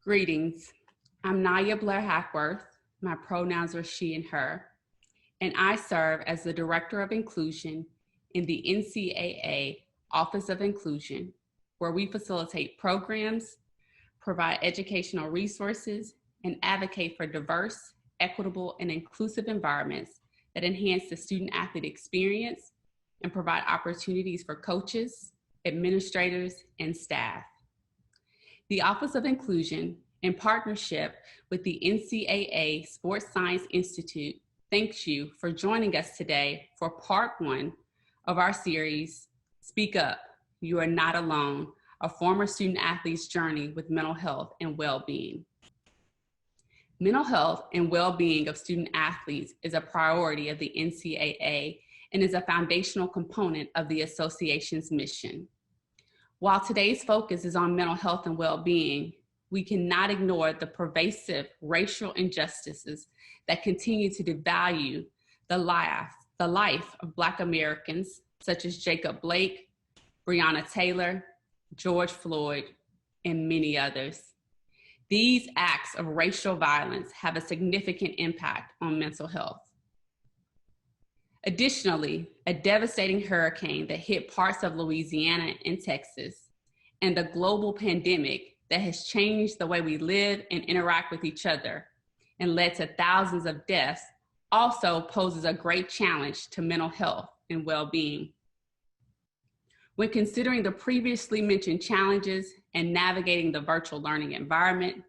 Greetings. I'm Naya Blair Hackworth. My pronouns are she and her, and I serve as the Director of Inclusion in the NCAA Office of Inclusion, where we facilitate programs, provide educational resources, and advocate for diverse, equitable, and inclusive environments that enhance the student-athlete experience and provide opportunities for coaches, administrators, and staff. The Office of Inclusion, in partnership with the NCAA Sports Science Institute, thanks you for joining us today for part one of our series, Speak Up, You Are Not Alone, a former student athlete's journey with mental health and well-being. Mental health and well-being of student athletes is a priority of the NCAA and is a foundational component of the association's mission. While today's focus is on mental health and well-being, we cannot ignore the pervasive racial injustices that continue to devalue the life of Black Americans, such as Jacob Blake, Breonna Taylor, George Floyd, and many others. These acts of racial violence have a significant impact on mental health. Additionally, a devastating hurricane that hit parts of Louisiana and Texas, and a global pandemic that has changed the way we live and interact with each other and led to thousands of deaths also poses a great challenge to mental health and well-being. When considering the previously mentioned challenges and navigating the virtual learning environment,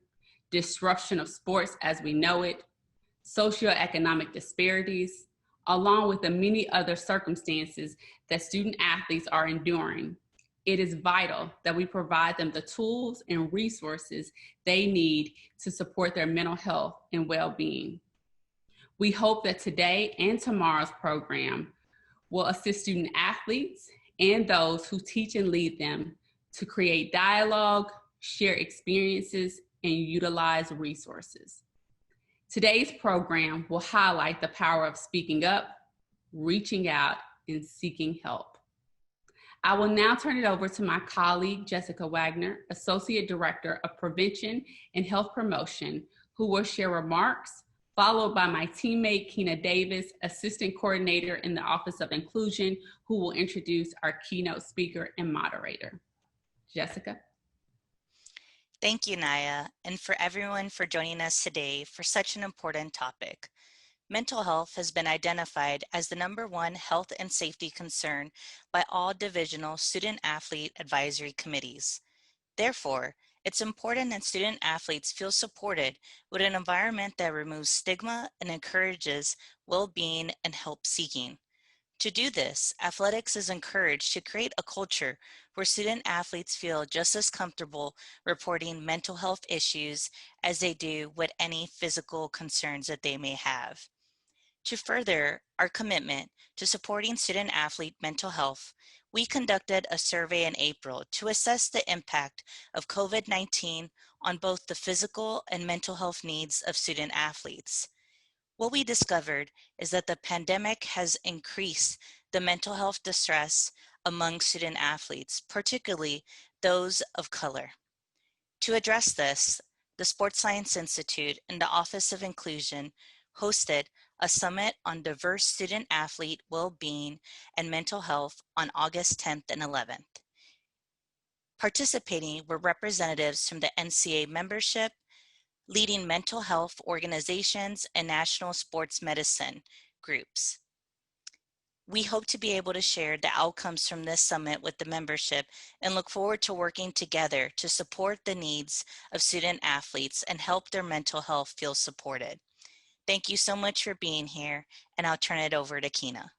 disruption of sports as we know it, socioeconomic disparities, along with the many other circumstances that student athletes are enduring, it is vital that we provide them the tools and resources they need to support their mental health and well-being. We hope that today and tomorrow's program will assist student athletes and those who teach and lead them to create dialogue, share experiences, and utilize resources. Today's program will highlight the power of speaking up, reaching out, and seeking help. I will now turn it over to my colleague, Jessica Wagner, Associate Director of Prevention and Health Promotion, who will share remarks, followed by my teammate, Keena Davis, Assistant Coordinator in the Office of Inclusion, who will introduce our keynote speaker and moderator. Jessica. Thank you, Naya, and for everyone for joining us today for such an important topic. Mental health has been identified as the #1 health and safety concern by all divisional student athlete advisory committees. Therefore, it's important that student athletes feel supported with an environment that removes stigma and encourages well-being and help seeking. To do this, athletics is encouraged to create a culture where student athletes feel just as comfortable reporting mental health issues as they do with any physical concerns that they may have. To further our commitment to supporting student athlete mental health, we conducted a survey in April to assess the impact of COVID-19 on both the physical and mental health needs of student athletes. What we discovered is that the pandemic has increased the mental health distress among student athletes, particularly those of color. To address this, the Sports Science Institute and the Office of Inclusion hosted a summit on diverse student athlete well-being and mental health on August 10th and 11th. Participating were representatives from the NCAA membership, leading mental health organizations, and national sports medicine groups. We hope to be able to share the outcomes from this summit with the membership and look forward to working together to support the needs of student athletes and help their mental health feel supported. Thank you so much for being here, and I'll turn it over to Keena.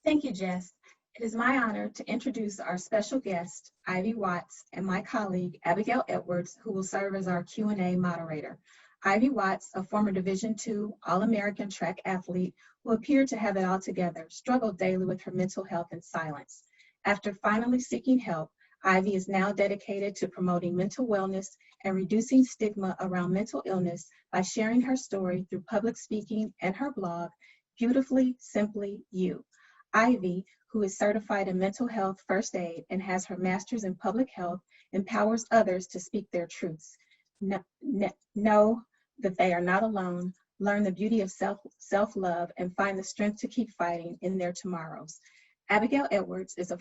Thank you, Jess. It is my honor to introduce our special guest, Ivy Watts, and my colleague, Abigail Edwards, who will serve as our Q&A moderator. Ivy Watts, a former Division II All-American track athlete who appeared to have it all together, struggled daily with her mental health in silence. After finally seeking help, Ivy is now dedicated to promoting mental wellness and reducing stigma around mental illness by sharing her story through public speaking and her blog, Beautifully Simply You. Ivy, who is certified in mental health first aid and has her master's in public health, empowers others to speak their truths. know that they are not alone, learn the beauty of self-love, and find the strength to keep fighting in their tomorrows. Abigail Edwards is a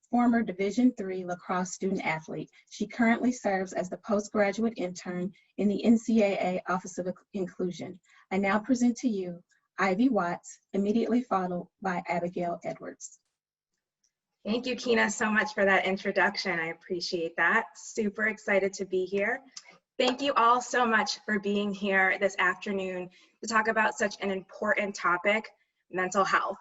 former Division III lacrosse student athlete. She currently serves as the postgraduate intern in the NCAA Office of Inclusion. I now present to you Ivy Watts, immediately followed by Abigail Edwards. Thank you, Kina, so much for that introduction. I appreciate that. Super excited to be here. Thank you all so much for being here this afternoon to talk about such an important topic, mental health.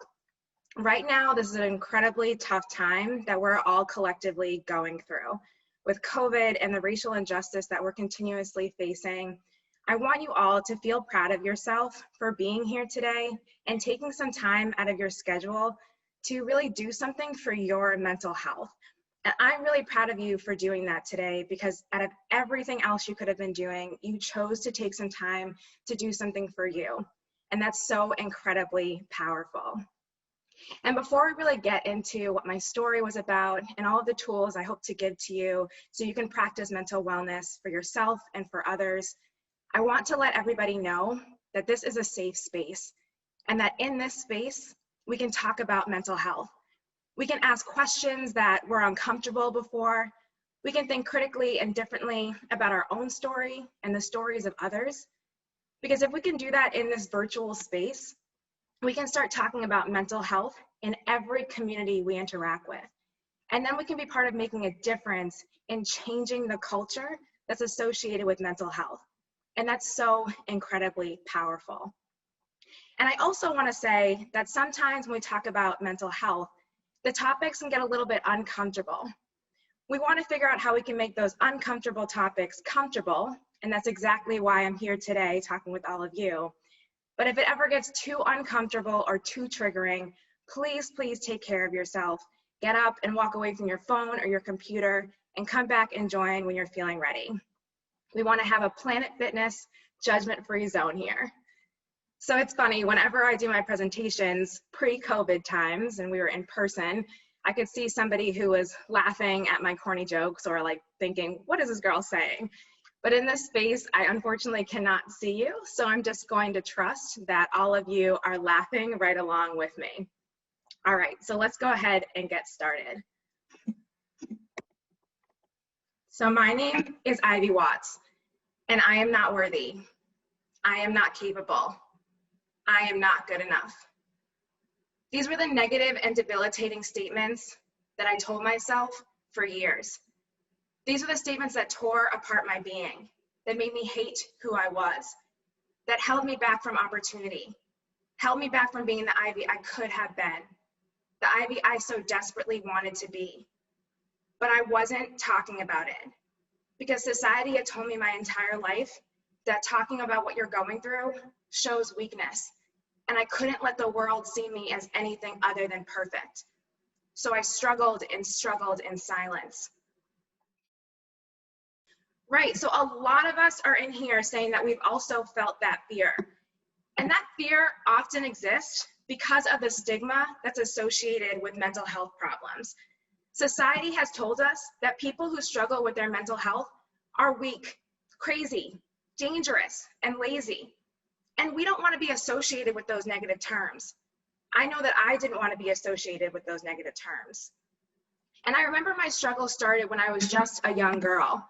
Right now, this is an incredibly tough time that we're all collectively going through. With COVID and the racial injustice that we're continuously facing, I want you all to feel proud of yourself for being here today and taking some time out of your schedule to really do something for your mental health. And I'm really proud of you for doing that today, because out of everything else you could have been doing, you chose to take some time to do something for you. And that's so incredibly powerful. And before we really get into what my story was about and all of the tools I hope to give to you so you can practice mental wellness for yourself and for others, I want to let everybody know that this is a safe space, and that in this space, we can talk about mental health. We can ask questions that were uncomfortable before. We can think critically and differently about our own story and the stories of others. Because if we can do that in this virtual space, we can start talking about mental health in every community we interact with. And then we can be part of making a difference in changing the culture that's associated with mental health. And that's so incredibly powerful. And I also want to say that sometimes when we talk about mental health, the topics can get a little bit uncomfortable. We want to figure out how we can make those uncomfortable topics comfortable, and that's exactly why I'm here today talking with all of you. But if it ever gets too uncomfortable or too triggering, please take care of yourself. Get up and walk away from your phone or your computer and come back and join when you're feeling ready. We want to have a Planet Fitness judgment-free zone here. So it's funny, whenever I do my presentations pre-COVID times and we were in person, I could see somebody who was laughing at my corny jokes or like thinking, what is this girl saying? But in this space, I unfortunately cannot see you. So I'm just going to trust that all of you are laughing right along with me. All right, so let's go ahead and get started. So my name is Ivy Watts, and I am not worthy. I am not capable. I am not good enough. These were the negative and debilitating statements that I told myself for years. These are the statements that tore apart my being, that made me hate who I was, that held me back from opportunity, held me back from being the Ivy I could have been, the Ivy I so desperately wanted to be. But I wasn't talking about it because society had told me my entire life that talking about what you're going through shows weakness, and I couldn't let the world see me as anything other than perfect. So I struggled in silence. Right, so a lot of us are in here saying that we've also felt that fear. And that fear often exists because of the stigma that's associated with mental health problems. Society has told us that people who struggle with their mental health are weak, crazy, dangerous, and lazy. And we don't want to be associated with those negative terms. I know that I didn't want to be associated with those negative terms. And I remember my struggle started when I was just a young girl.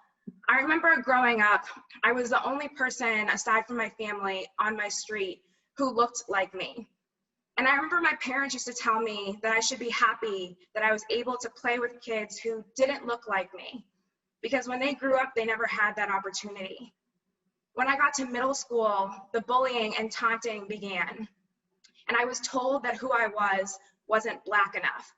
I remember growing up, I was the only person aside from my family on my street who looked like me. And I remember my parents used to tell me that I should be happy that I was able to play with kids who didn't look like me, because when they grew up, they never had that opportunity. When I got to middle school, the bullying and taunting began, and I was told that who I wasn't Black enough.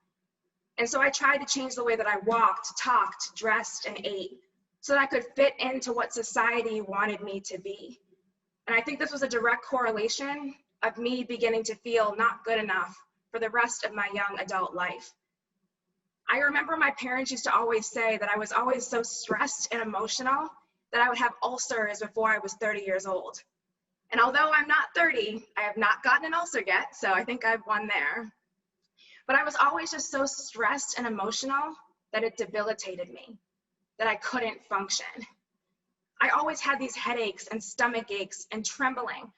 And so I tried to change the way that I walked, talked, dressed, and ate so that I could fit into what society wanted me to be. And I think this was a direct correlation of me beginning to feel not good enough for the rest of my young adult life. I remember my parents used to always say that I was always so stressed and emotional that I would have ulcers before I was 30 years old. And although I'm not 30, I have not gotten an ulcer yet, so I think I've won there. But I was always just so stressed and emotional that it debilitated me, that I couldn't function. I always had these headaches and stomach aches and trembling.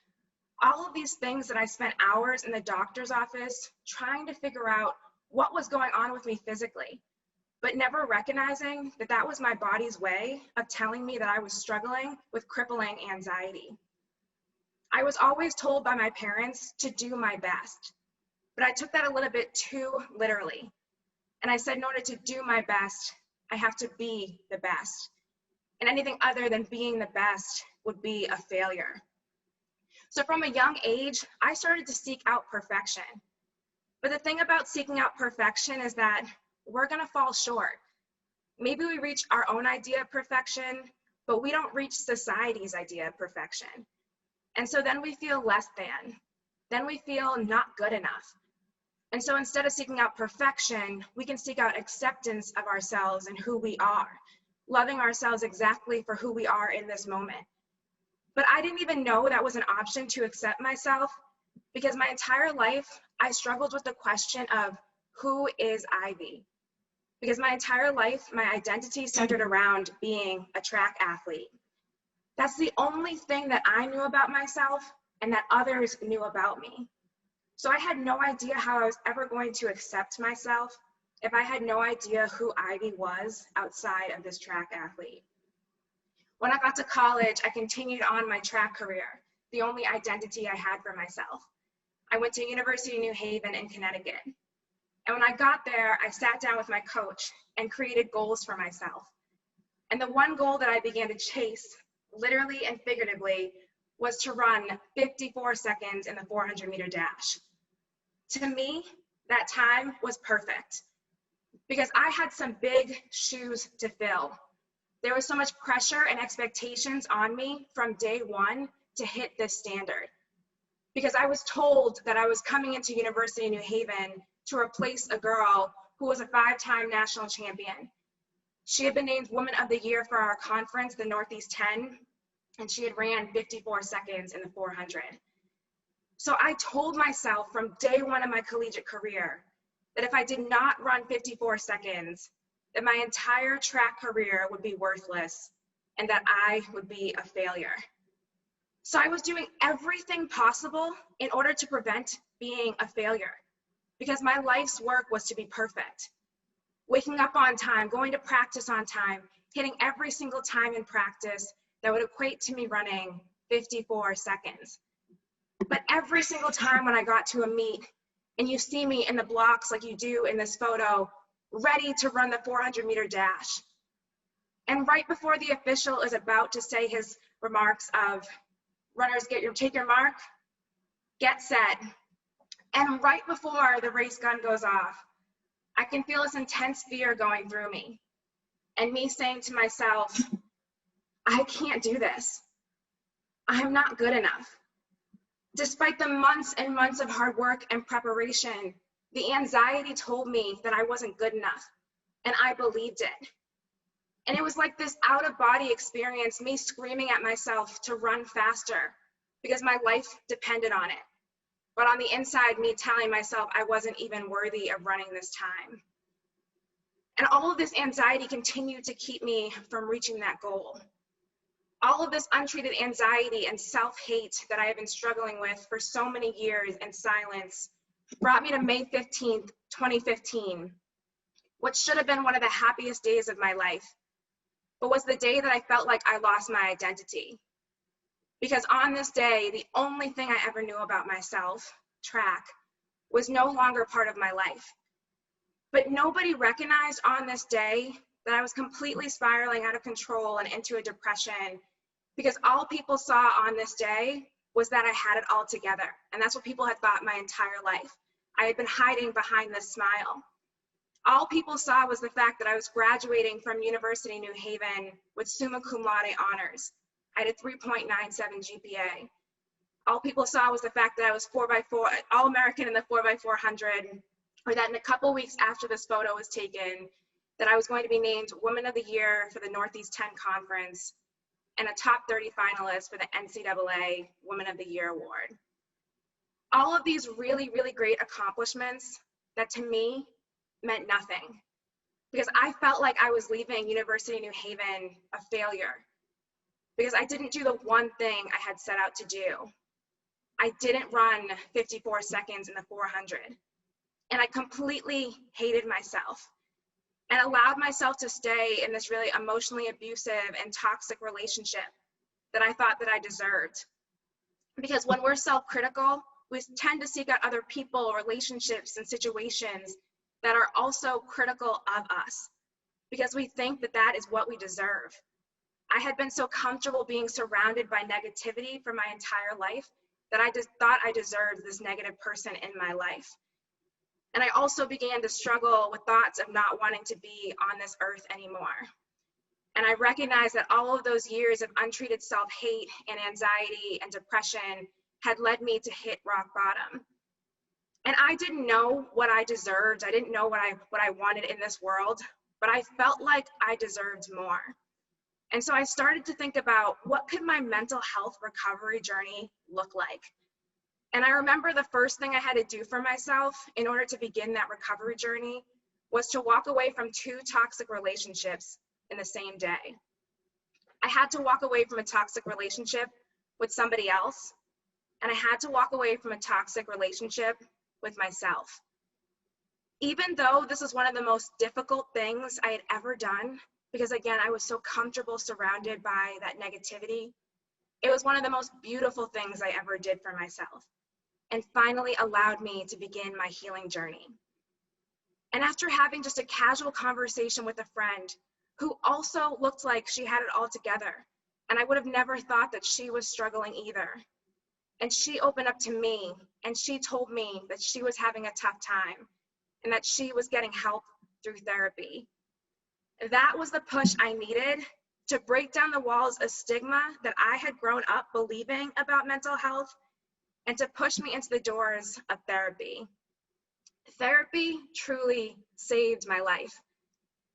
All of these things that I spent hours in the doctor's office trying to figure out what was going on with me physically, but never recognizing that that was my body's way of telling me that I was struggling with crippling anxiety. I was always told by my parents to do my best, but I took that a little bit too literally. And I said, in order to do my best, I have to be the best. And anything other than being the best would be a failure. So from a young age, I started to seek out perfection. But the thing about seeking out perfection is that we're gonna fall short. Maybe we reach our own idea of perfection, but we don't reach society's idea of perfection. And so then we feel less than. Then we feel not good enough. And so instead of seeking out perfection, we can seek out acceptance of ourselves and who we are, loving ourselves exactly for who we are in this moment. But I didn't even know that was an option to accept myself, because my entire life, I struggled with the question of who is Ivy? Because my entire life, my identity centered around being a track athlete. That's the only thing that I knew about myself and that others knew about me. So I had no idea how I was ever going to accept myself if I had no idea who Ivy was outside of this track athlete. When I got to college, I continued on my track career, the only identity I had for myself. I went to University of New Haven in Connecticut. And when I got there, I sat down with my coach and created goals for myself. And the one goal that I began to chase, literally and figuratively, was to run 54 seconds in the 400-meter dash. To me, that time was perfect because I had some big shoes to fill. There was so much pressure and expectations on me from day one to hit this standard, because I was told that I was coming into University of New Haven to replace a girl who was a 5-time national champion. She had been named Woman of the Year for our conference, the Northeast 10, and she had ran 54 seconds in the 400. So I told myself from day one of my collegiate career that if I did not run 54 seconds, that my entire track career would be worthless and that I would be a failure. So I was doing everything possible in order to prevent being a failure, because my life's work was to be perfect. Waking up on time, going to practice on time, hitting every single time in practice that would equate to me running 54 seconds. But every single time when I got to a meet, and you see me in the blocks like you do in this photo, ready to run the 400-meter dash. And right before the official is about to say his remarks of, runners, take your mark, get set. And right before the race gun goes off, I can feel this intense fear going through me. And me saying to myself, I can't do this. I'm not good enough. Despite the months and months of hard work and preparation, the anxiety told me that I wasn't good enough, and I believed it. And it was like this out-of-body experience, me screaming at myself to run faster because my life depended on it. But on the inside, me telling myself I wasn't even worthy of running this time. And all of this anxiety continued to keep me from reaching that goal. All of this untreated anxiety and self-hate that I have been struggling with for so many years in silence brought me to May 15th, 2015, what should have been one of the happiest days of my life, but was the day that I felt like I lost my identity. Because on this day, the only thing I ever knew about myself, track, was no longer part of my life. But nobody recognized on this day that I was completely spiraling out of control and into a depression, because all people saw on this day was that I had it all together. And that's what people had thought my entire life. I had been hiding behind this smile. All people saw was the fact that I was graduating from University of New Haven with summa cum laude honors. I had a 3.97 GPA. All people saw was the fact that I was 4x4, All-American in the 4x400, or that in a couple weeks after this photo was taken, that I was going to be named Woman of the Year for the Northeast 10 Conference and a top 30 finalist for the NCAA Woman of the Year Award. All of these really, really great accomplishments that to me meant nothing, because I felt like I was leaving University of New Haven a failure. because I didn't do the one thing I had set out to do. I didn't run 54 seconds in the 400. And I completely hated myself and allowed myself to stay in this really emotionally abusive and toxic relationship that I thought that I deserved. Because when we're self-critical, we tend to seek out other people, relationships, and situations that are also critical of us because we think that that is what we deserve. I had been so comfortable being surrounded by negativity for my entire life that I just thought I deserved this negative person in my life. And I also began to struggle with thoughts of not wanting to be on this earth anymore. And I recognized that all of those years of untreated self-hate and anxiety and depression had led me to hit rock bottom. And I didn't know what I deserved. I didn't know what I wanted in this world, but I felt like I deserved more. And so I started to think about what could my mental health recovery journey look like? And I remember the first thing I had to do for myself in order to begin that recovery journey was to walk away from 2 toxic relationships in the same day. I had to walk away from a toxic relationship with somebody else, and I had to walk away from a toxic relationship with myself. Even though this was one of the most difficult things I had ever done, because again, I was so comfortable surrounded by that negativity, it was one of the most beautiful things I ever did for myself, and finally allowed me to begin my healing journey. And after having just a casual conversation with a friend who also looked like she had it all together, and I would have never thought that she was struggling either, and she opened up to me and she told me that she was having a tough time and that she was getting help through therapy. That was the push I needed to break down the walls of stigma that I had grown up believing about mental health and to push me into the doors of therapy. Therapy truly saved my life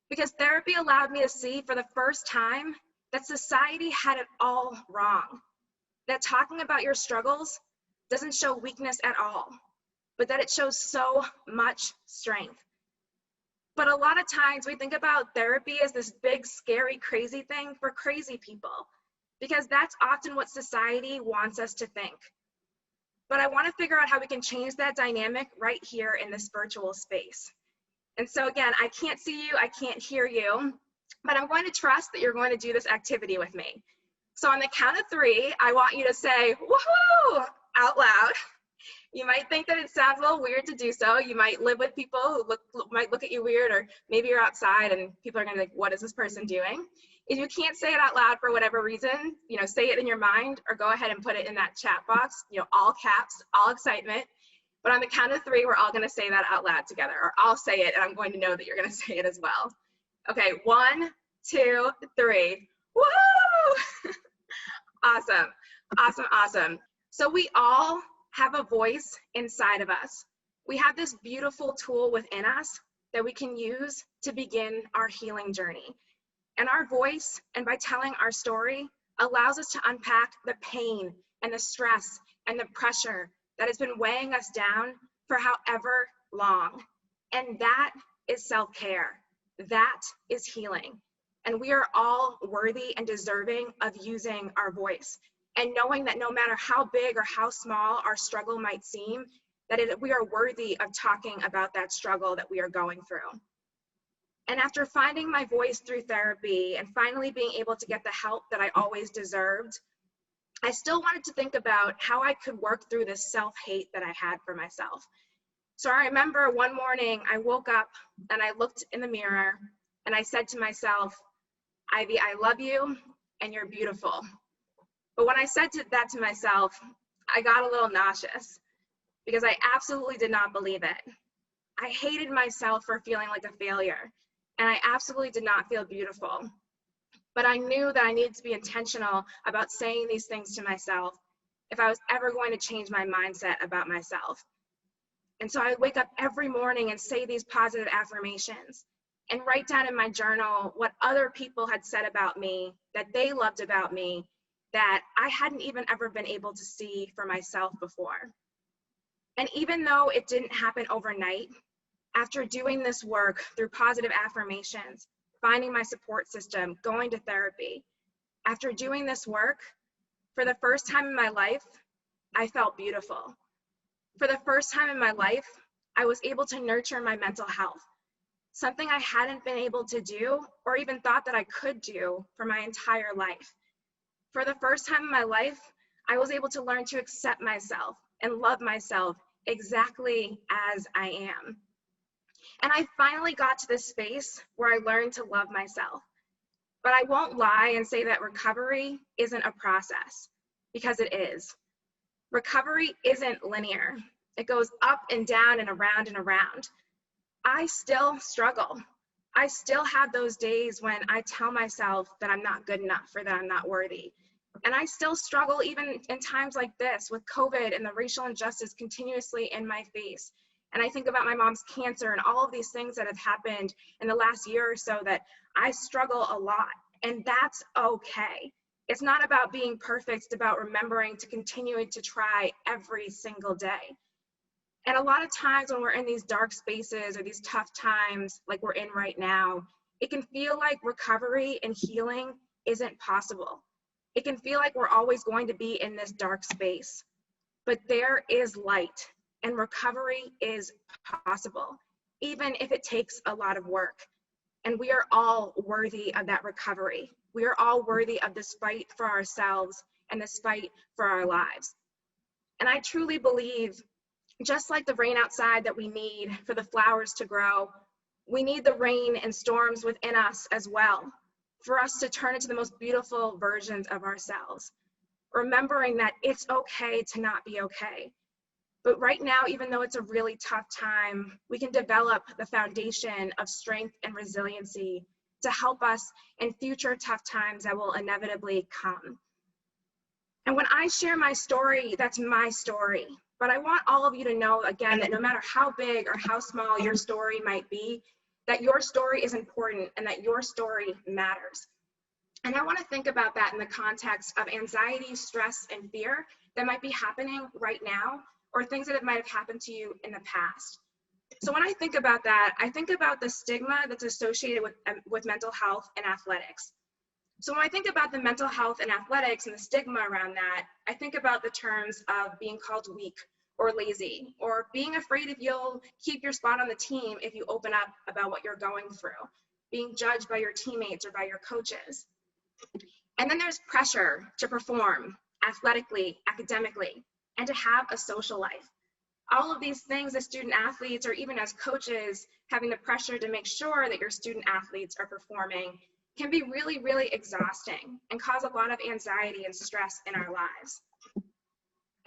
because therapy allowed me to see for the first time that society had it all wrong, that talking about your struggles doesn't show weakness at all, but that it shows so much strength. But a lot of times we think about therapy as this big, scary, crazy thing for crazy people, because that's often what society wants us to think. But I want to figure out how we can change that dynamic right here in this virtual space. And so again, I can't see you, I can't hear you, but I'm going to trust that you're going to do this activity with me. So on the count of 3, I want you to say, woohoo, out loud. You might think that it sounds a little weird to do so. You might live with people who might look at you weird, or maybe you're outside and people are gonna be like, what is this person doing? If you can't say it out loud for whatever reason, say it in your mind or go ahead and put it in that chat box, all caps, all excitement. But on the count of 3, we're all gonna say that out loud together, or I'll say it and I'm going to know that you're gonna say it as well. Okay, 1, 2, 3, woo! Awesome, awesome, awesome. So we all have a voice inside of us. We have this beautiful tool within us that we can use to begin our healing journey. And our voice, and by telling our story, allows us to unpack the pain and the stress and the pressure that has been weighing us down for however long. And that is self-care. That is healing. And we are all worthy and deserving of using our voice and knowing that no matter how big or how small our struggle might seem, that we are worthy of talking about that struggle that we are going through. And after finding my voice through therapy and finally being able to get the help that I always deserved, I still wanted to think about how I could work through this self-hate that I had for myself. So I remember one morning I woke up and I looked in the mirror and I said to myself, Ivy, I love you and you're beautiful. But when I said that to myself, I got a little nauseous because I absolutely did not believe it. I hated myself for feeling like a failure, and I absolutely did not feel beautiful. But I knew that I needed to be intentional about saying these things to myself if I was ever going to change my mindset about myself. And so I would wake up every morning and say these positive affirmations and write down in my journal what other people had said about me, that they loved about me, that I hadn't even ever been able to see for myself before. And even though it didn't happen overnight, after doing this work through positive affirmations, finding my support system, going to therapy, After doing this work, for the first time in my life, I felt beautiful. For the first time in my life, I was able to nurture my mental health, something I hadn't been able to do or even thought that I could do for my entire life. For the first time in my life, I was able to learn to accept myself and love myself exactly as I am. And I finally got to this space where I learned to love myself. But I won't lie and say that recovery isn't a process, because it is. Recovery isn't linear. It goes up and down and around and around. I still struggle. I still have those days when I tell myself that I'm not good enough or that I'm not worthy. And I still struggle even in times like this with COVID and the racial injustice continuously in my face. And I think about my mom's cancer and all of these things that have happened in the last year or so that I struggle a lot. And that's okay. It's not about being perfect. It's about remembering to continue to try every single day. And a lot of times when we're in these dark spaces or these tough times like we're in right now, it can feel like recovery and healing isn't possible. It can feel like we're always going to be in this dark space. But there is light, and recovery is possible, even if it takes a lot of work. And we are all worthy of that recovery. We are all worthy of this fight for ourselves and this fight for our lives. And I truly believe, just like the rain outside that we need for the flowers to grow, we need the rain and storms within us as well, for us to turn into the most beautiful versions of ourselves, remembering that it's okay to not be okay. But right now, even though it's a really tough time, we can develop the foundation of strength and resiliency to help us in future tough times that will inevitably come. And when I share my story, that's my story. But I want all of you to know, again, that no matter how big or how small your story might be, that your story is important and that your story matters. And I want to think about that in the context of anxiety, stress, and fear that might be happening right now, or things that might have happened to you in the past. So when I think about that, I think about the stigma that's associated with mental health and athletics. So when I think about the mental health and athletics and the stigma around that, I think about the terms of being called weak or lazy, or being afraid if you'll keep your spot on the team if you open up about what you're going through, being judged by your teammates or by your coaches. And then there's pressure to perform athletically, academically, and to have a social life. All of these things as student athletes, or even as coaches, having the pressure to make sure that your student athletes are performing can be really, really exhausting and cause a lot of anxiety and stress in our lives.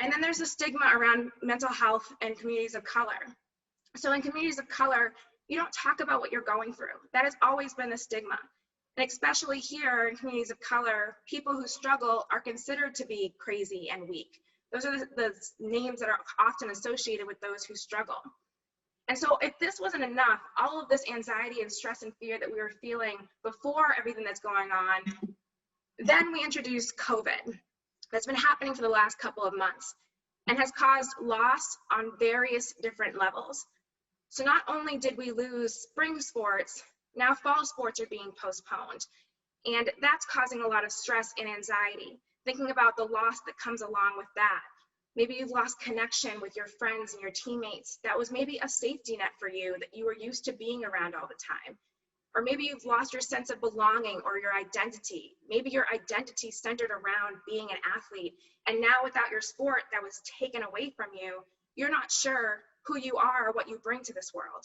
And then there's a stigma around mental health in communities of color. So in communities of color, you don't talk about what you're going through. That has always been the stigma. And especially here in communities of color, people who struggle are considered to be crazy and weak. Those are the names that are often associated with those who struggle. And so if this wasn't enough, all of this anxiety and stress and fear that we were feeling before everything that's going on, then we introduced COVID. That's been happening for the last couple of months and has caused loss on various different levels. So not only did we lose spring sports, now fall sports are being postponed. And that's causing a lot of stress and anxiety, thinking about the loss that comes along with that. Maybe you've lost connection with your friends and your teammates. That was maybe a safety net for you that you were used to being around all the time. Or maybe you've lost your sense of belonging or your identity. Maybe your identity centered around being an athlete. And now without your sport that was taken away from you, you're not sure who you are or what you bring to this world.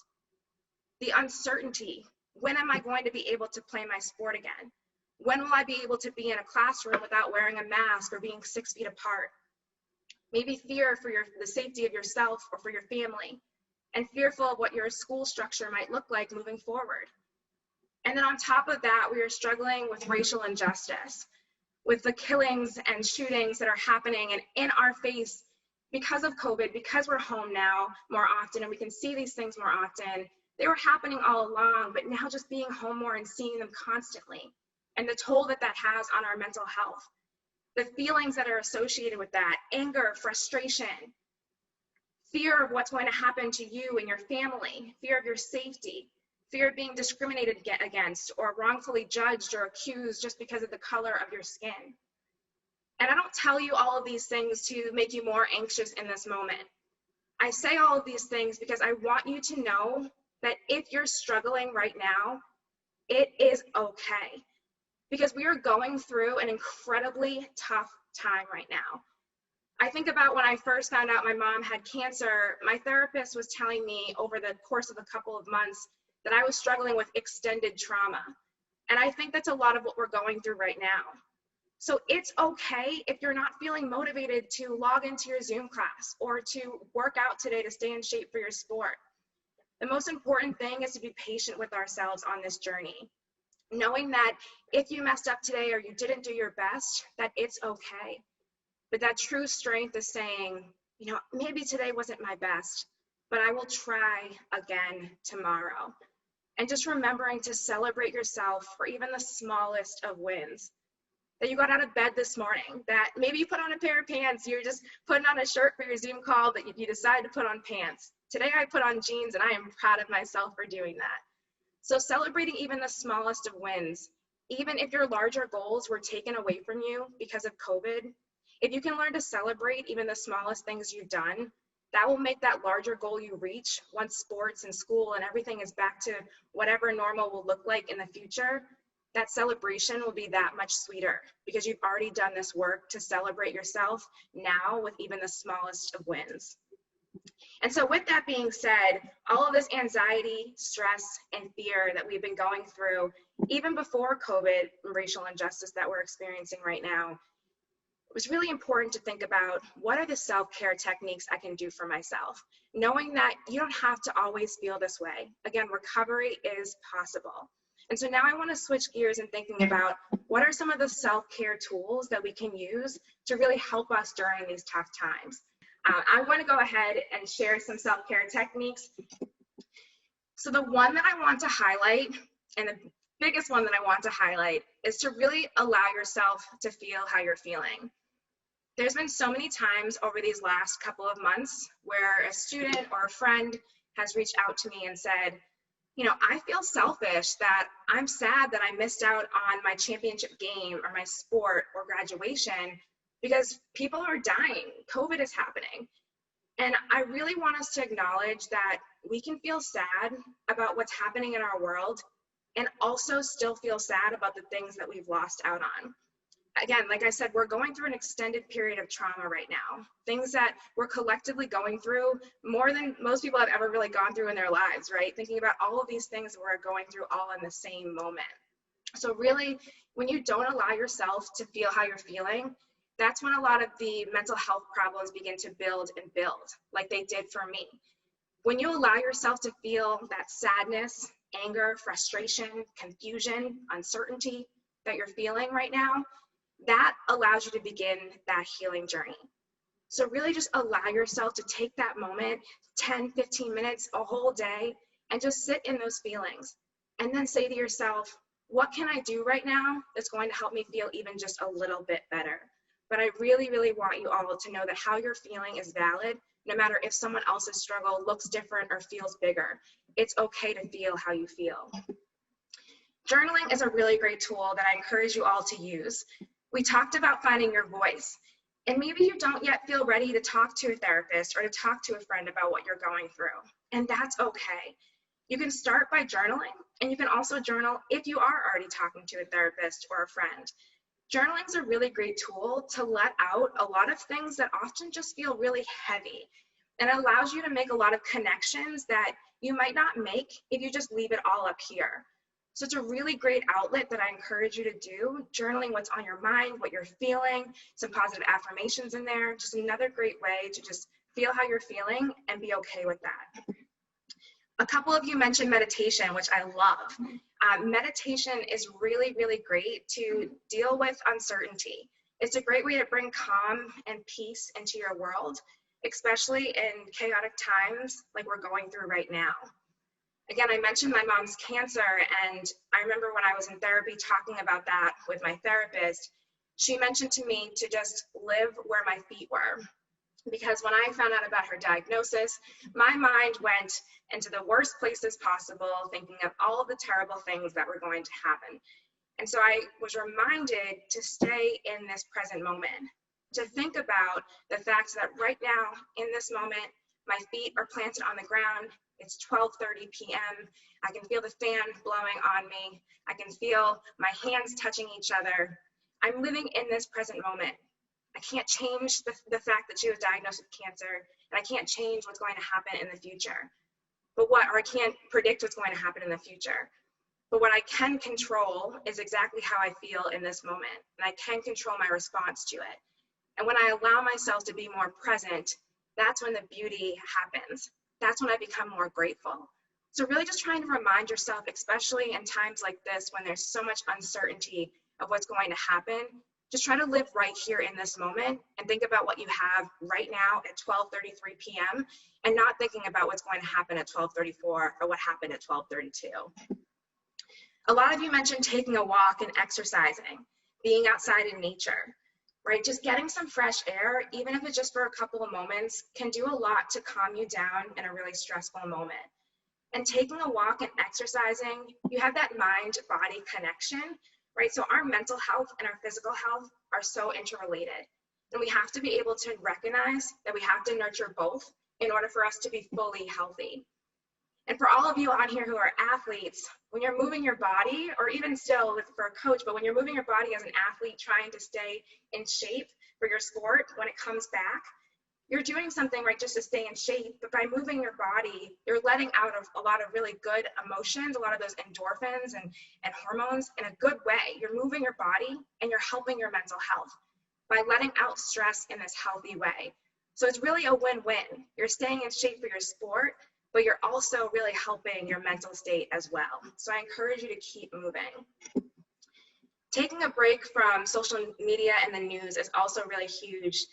The uncertainty. When am I going to be able to play my sport again? When will I be able to be in a classroom without wearing a mask or being 6 feet apart? Maybe fear for the safety of yourself or for your family, and fearful of what your school structure might look like moving forward. And then on top of that, we are struggling with racial injustice, with the killings and shootings that are happening and in our face because of COVID, because we're home now more often and we can see these things more often. They were happening all along, but now just being home more and seeing them constantly, and the toll that that has on our mental health, the feelings that are associated with that, anger, frustration, fear of what's going to happen to you and your family, fear of your safety. fear of being discriminated against or wrongfully judged or accused just because of the color of your skin. And I don't tell you all of these things to make you more anxious in this moment. I say all of these things because I want you to know that if you're struggling right now, it is okay. Because we are going through an incredibly tough time right now. I think about when I first found out my mom had cancer, my therapist was telling me over the course of a couple of months that I was struggling with extended trauma. And I think that's a lot of what we're going through right now. So it's okay if you're not feeling motivated to log into your Zoom class or to work out today to stay in shape for your sport. The most important thing is to be patient with ourselves on this journey, knowing that if you messed up today or you didn't do your best, that it's okay. But that true strength is saying, you know, maybe today wasn't my best, but I will try again tomorrow. And just remembering to celebrate yourself for even the smallest of wins. That you got out of bed this morning, that maybe you put on a pair of pants, you're just putting on a shirt for your Zoom call, but you decided to put on pants. Today I put on jeans and I am proud of myself for doing that. So celebrating even the smallest of wins, even if your larger goals were taken away from you because of COVID, if you can learn to celebrate even the smallest things you've done, that will make that larger goal you reach once sports and school and everything is back to whatever normal will look like in the future. That celebration will be that much sweeter because you've already done this work to celebrate yourself now with even the smallest of wins. And so with that being said, all of this anxiety, stress, and fear that we've been going through, even before COVID and racial injustice that we're experiencing right now, it was really important to think about what are the self-care techniques I can do for myself, knowing that you don't have to always feel this way. Again, recovery is possible. And so now I want to switch gears and thinking about what are some of the self-care tools that we can use to really help us during these tough times. I want to go ahead and share some self-care techniques. So the one that I want to highlight, and the biggest one that I want to highlight, is to really allow yourself to feel how you're feeling. There's been so many times over these last couple of months where a student or a friend has reached out to me and said, you know, I feel selfish that I'm sad that I missed out on my championship game or my sport or graduation because people are dying. COVID is happening. And I really want us to acknowledge that we can feel sad about what's happening in our world and also still feel sad about the things that we've lost out on. Again, like I said, we're going through an extended period of trauma right now. Things that we're collectively going through more than most people have ever really gone through in their lives, right? Thinking about all of these things we're going through all in the same moment. So really, when you don't allow yourself to feel how you're feeling, that's when a lot of the mental health problems begin to build and build, like they did for me. When you allow yourself to feel that sadness, anger, frustration, confusion, uncertainty that you're feeling right now, that allows you to begin that healing journey. So really just allow yourself to take that moment, 10, 15 minutes, a whole day, and just sit in those feelings. And then say to yourself, what can I do right now that's going to help me feel even just a little bit better? But I really, really want you all to know that how you're feeling is valid, no matter if someone else's struggle looks different or feels bigger. It's okay to feel how you feel. Journaling is a really great tool that I encourage you all to use. We talked about finding your voice, and maybe you don't yet feel ready to talk to a therapist or to talk to a friend about what you're going through, and that's okay. You can start by journaling, and you can also journal if you are already talking to a therapist or a friend. Journaling is a really great tool to let out a lot of things that often just feel really heavy, and it allows you to make a lot of connections that you might not make if you just leave it all up here. So it's a really great outlet that I encourage you to do, journaling what's on your mind, what you're feeling, some positive affirmations in there, just another great way to just feel how you're feeling and be okay with that. A couple of you mentioned meditation, which I love. Meditation is really, really great to deal with uncertainty. It's a great way to bring calm and peace into your world, especially in chaotic times like we're going through right now. Again, I mentioned my mom's cancer, and I remember when I was in therapy talking about that with my therapist, she mentioned to me to just live where my feet were. because when I found out about her diagnosis, my mind went into the worst places possible, thinking of all of the terrible things that were going to happen. And so I was reminded to stay in this present moment, to think about the fact that right now, in this moment, my feet are planted on the ground. It's 12:30 p.m. I can feel the fan blowing on me. I can feel my hands touching each other. I'm living in this present moment. I can't change the fact that she was diagnosed with cancer, and I can't change what's going to happen in the future. Or I can't predict what's going to happen in the future. But what I can control is exactly how I feel in this moment, and I can control my response to it. And when I allow myself to be more present, that's when the beauty happens. That's when I become more grateful. So really just trying to remind yourself, especially in times like this when there's so much uncertainty of what's going to happen, just try to live right here in this moment and think about what you have right now at 12:33 p.m. and not thinking about what's going to happen at 12:34 or what happened at 12:32. A lot of you mentioned taking a walk and exercising, being outside in nature, right? Just getting some fresh air, even if it's just for a couple of moments, can do a lot to calm you down in a really stressful moment. And taking a walk and exercising, you have that mind-body connection, right? So our mental health and our physical health are so interrelated. And we have to be able to recognize that we have to nurture both in order for us to be fully healthy. And for all of you on here who are athletes, when you're moving your body, or even still for a coach, but when you're moving your body as an athlete trying to stay in shape for your sport, when it comes back, you're doing something right just to stay in shape, but by moving your body, you're letting out a lot of really good emotions, a lot of those endorphins and hormones in a good way. You're moving your body and you're helping your mental health by letting out stress in this healthy way. So it's really a win-win. You're staying in shape for your sport, but you're also really helping your mental state as well. So I encourage you to keep moving. Taking a break from social media and the news is also really huge.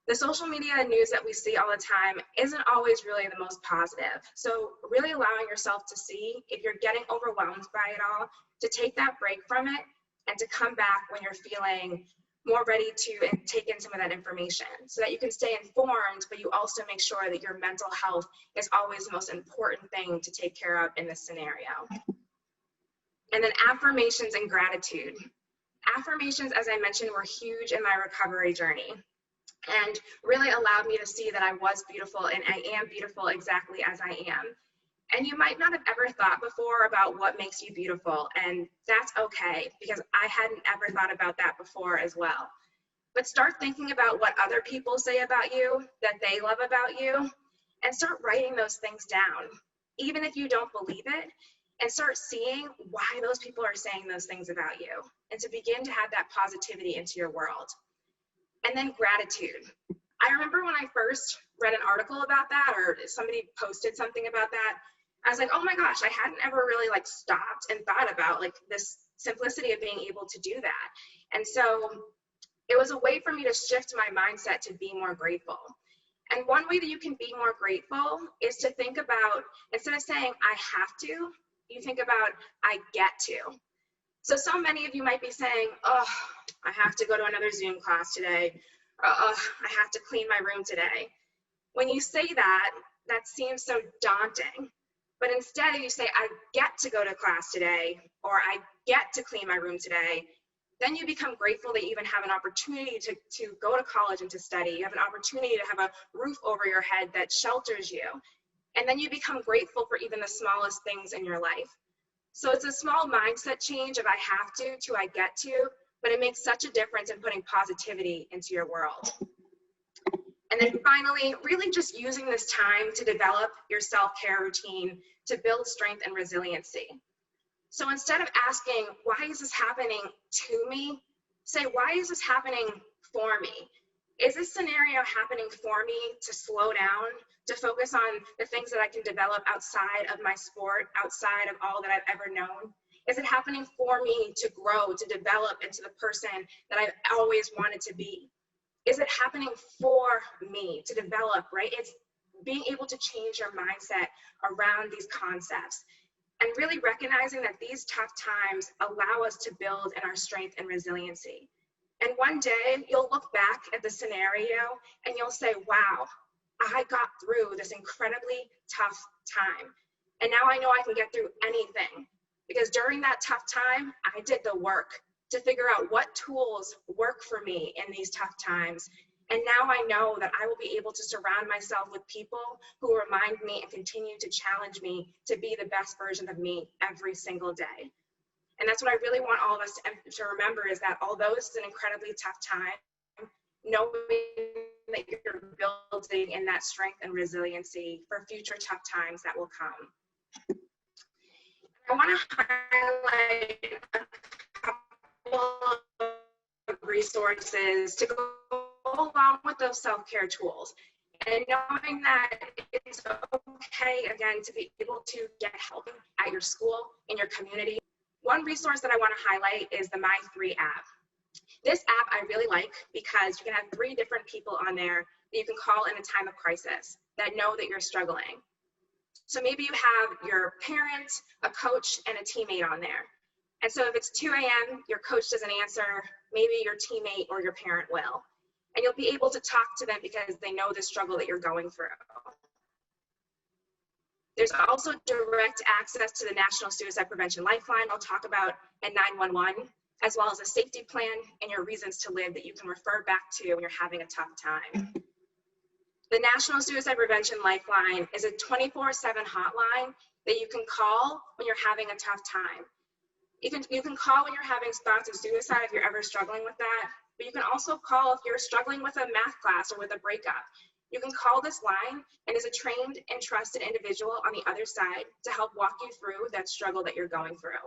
The social media news that we see all the time isn't always really the most positive. So really allowing yourself to see if you're getting overwhelmed by it all, to take that break from it and to come back when you're feeling more ready to take in some of that information so that you can stay informed, but you also make sure that your mental health is always the most important thing to take care of in this scenario. And then affirmations and gratitude. Affirmations, as I mentioned, were huge in my recovery journey and really allowed me to see that I was beautiful and I am beautiful exactly as I am. And you might not have ever thought before about what makes you beautiful, and that's okay, because I hadn't ever thought about that before as well. But start thinking about what other people say about you, that they love about you, and start writing those things down, even if you don't believe it, and start seeing why those people are saying those things about you, and to begin to have that positivity into your world. And then gratitude. I remember when I first read an article about that, or somebody posted something about that, I was like, oh my gosh, I hadn't ever really stopped and thought about this simplicity of being able to do that. And so it was a way for me to shift my mindset to be more grateful. And one way that you can be more grateful is to think about, instead of saying I have to, you think about I get to. So many of you might be saying, oh, I have to go to another Zoom class today. Or, oh, I have to clean my room today. When you say that, that seems so daunting. But instead, if you say, I get to go to class today, or I get to clean my room today, then you become grateful that you even have an opportunity to go to college and to study. You have an opportunity to have a roof over your head that shelters you. And then you become grateful for even the smallest things in your life. So it's a small mindset change of I have to I get to, but it makes such a difference in putting positivity into your world. And then finally, really just using this time to develop your self-care routine to build strength and resiliency. So instead of asking, why is this happening to me? Say, why is this happening for me? Is this scenario happening for me to slow down, to focus on the things that I can develop outside of my sport, outside of all that I've ever known? Is it happening for me to grow, to develop into the person that I've always wanted to be? Is it happening for me to develop, right? It's being able to change your mindset around these concepts and really recognizing that these tough times allow us to build in our strength and resiliency. And one day you'll look back at the scenario and you'll say, wow, I got through this incredibly tough time. And now I know I can get through anything, because during that tough time, I did the work to figure out what tools work for me in these tough times. And now I know that I will be able to surround myself with people who remind me and continue to challenge me to be the best version of me every single day. And that's what I really want all of us to remember, is that although this is an incredibly tough time, knowing that you're building in that strength and resiliency for future tough times that will come. I want to highlight a couple of resources to go along with those self-care tools. And knowing that it's okay, again, to be able to get help at your school, in your community. One resource that I want to highlight is the My3 app. This app I really like because you can have 3 different people on there that you can call in a time of crisis that know that you're struggling. So maybe you have your parent, a coach, and a teammate on there. And so if it's 2 a.m., your coach doesn't answer, maybe your teammate or your parent will. And you'll be able to talk to them because they know the struggle that you're going through. There's also direct access to the National Suicide Prevention Lifeline I'll talk about, and 911, as well as a safety plan and your reasons to live that you can refer back to when you're having a tough time. The National Suicide Prevention Lifeline is a 24/7 hotline that you can call when you're having a tough time. You can call when you're having thoughts of suicide if you're ever struggling with that, but you can also call if you're struggling with a math class or with a breakup. You can call this line, and there's a trained and trusted individual on the other side to help walk you through that struggle that you're going through.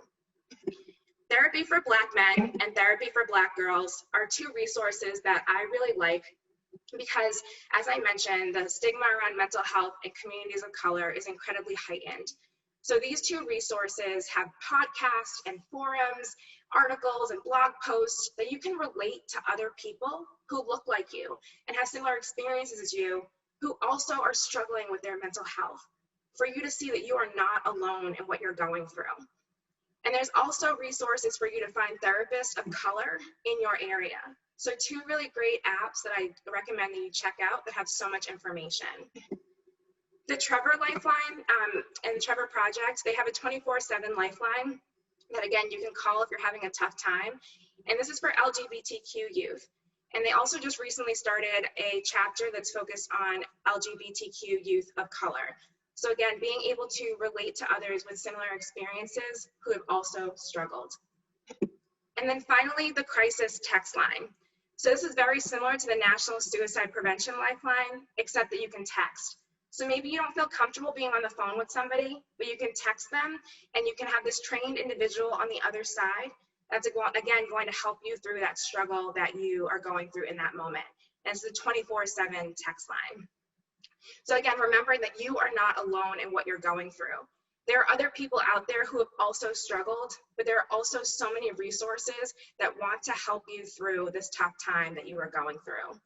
Therapy for Black Men and Therapy for Black Girls are 2 resources that I really like because, as I mentioned, the stigma around mental health in communities of color is incredibly heightened. So these 2 resources have podcasts and forums, articles and blog posts that you can relate to other people who look like you and have similar experiences as you, who also are struggling with their mental health, for you to see that you are not alone in what you're going through. And there's also resources for you to find therapists of color in your area. So 2 really great apps that I recommend that you check out that have so much information. The Trevor Lifeline and the Trevor Project, they have a 24/7 lifeline that, again, you can call if you're having a tough time. And this is for LGBTQ youth. And they also just recently started a chapter that's focused on LGBTQ youth of color. So again, being able to relate to others with similar experiences who have also struggled. And then finally, the crisis text line. So this is very similar to the National Suicide Prevention Lifeline, except that you can text. So maybe you don't feel comfortable being on the phone with somebody, but you can text them and you can have this trained individual on the other side that's, again, going to help you through that struggle that you are going through in that moment. And it's a 24/7 text line. So again, remembering that you are not alone in what you're going through. There are other people out there who have also struggled, but there are also so many resources that want to help you through this tough time that you are going through.